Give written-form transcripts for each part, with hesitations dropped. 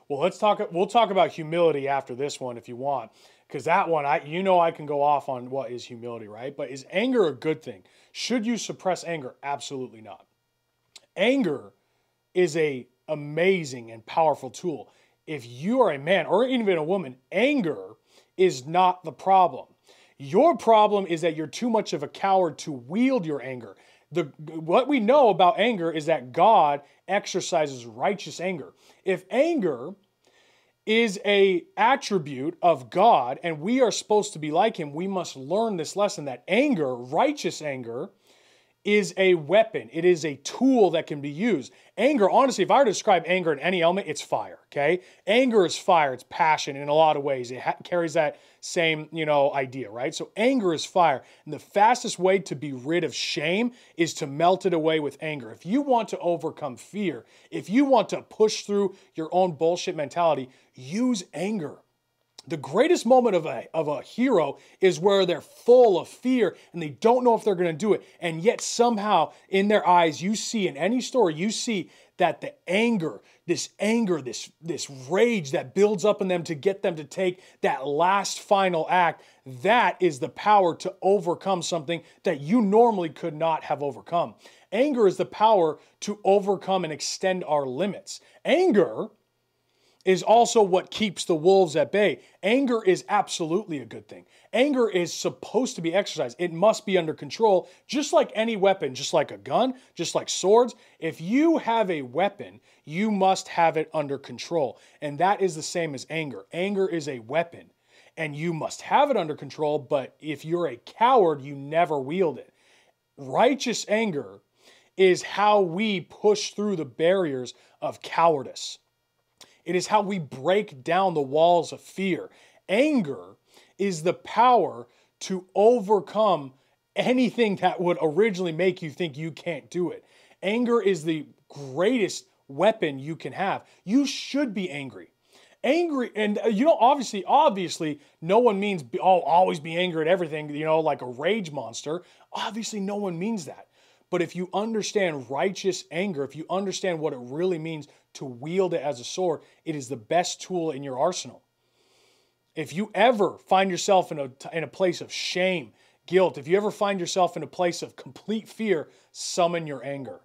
Well, we'll talk about humility after this one if you want, because that one, I can go off on what is humility, right? But is anger a good thing? Should you suppress anger? Absolutely not. Anger is a amazing and powerful tool. If you are a man or even a woman, anger is not the problem. Your problem is that you're too much of a coward to wield your anger. What we know about anger is that God exercises righteous anger. If anger is a attribute of God and we are supposed to be like him, we must learn this lesson that anger, righteous anger, is a weapon. It is a tool that can be used. Anger, honestly, if I were to describe anger in any element, it's fire, okay? Anger is fire. It's passion in a lot of ways. It carries that same, idea, right? So anger is fire. And the fastest way to be rid of shame is to melt it away with anger. If you want to overcome fear, if you want to push through your own bullshit mentality, use anger. The greatest moment of a hero is where they're full of fear and they don't know if they're going to do it. And yet somehow in their eyes, you see in any story, you see that the anger, this rage that builds up in them to get them to take that last final act, that is the power to overcome something that you normally could not have overcome. Anger is the power to overcome and extend our limits. Anger is also what keeps the wolves at bay. Anger is absolutely a good thing. Anger is supposed to be exercised. It must be under control, just like any weapon, just like a gun, just like swords. If you have a weapon, you must have it under control. And that is the same as anger. Anger is a weapon, and you must have it under control, but if you're a coward, you never wield it. Righteous anger is how we push through the barriers of cowardice. It is how we break down the walls of fear. Anger is the power to overcome anything that would originally make you think you can't do it. Anger is the greatest weapon you can have. You should be angry. Angry, and obviously, no one means, always be angry at everything, like a rage monster. Obviously, no one means that. But if you understand righteous anger, if you understand what it really means to wield it as a sword, it is the best tool in your arsenal. If you ever find yourself in a place of shame, guilt, if you ever find yourself in a place of complete fear, summon your anger.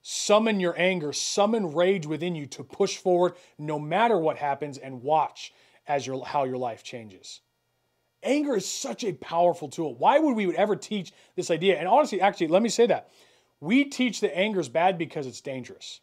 Summon your anger, summon rage within you to push forward no matter what happens and watch how your life changes. Anger is such a powerful tool. Why would we ever teach this idea? And honestly, actually, let me say that. We teach that anger is bad because it's dangerous.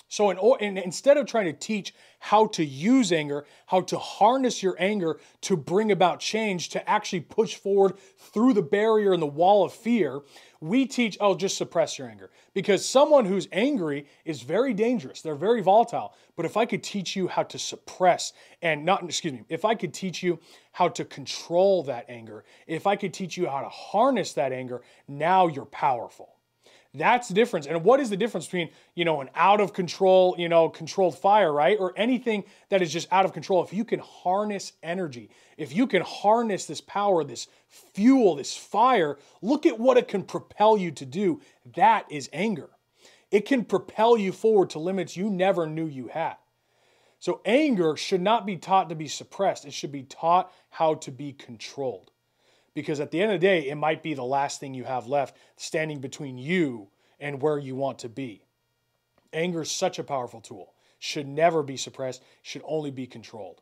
So instead of trying to teach how to use anger, how to harness your anger to bring about change, to actually push forward through the barrier and the wall of fear, we teach, just suppress your anger. Because someone who's angry is very dangerous. They're very volatile. But if I could teach you how to suppress if I could teach you how to control that anger, if I could teach you how to harness that anger, now you're powerful. That's the difference. And what is the difference between, an out of control, controlled fire, right? Or anything that is just out of control. If you can harness energy, if you can harness this power, this fuel, this fire, look at what it can propel you to do. That is anger. It can propel you forward to limits you never knew you had. So anger should not be taught to be suppressed. It should be taught how to be controlled. Because at the end of the day, it might be the last thing you have left standing between you and where you want to be. Anger is such a powerful tool. Should never be suppressed, should only be controlled.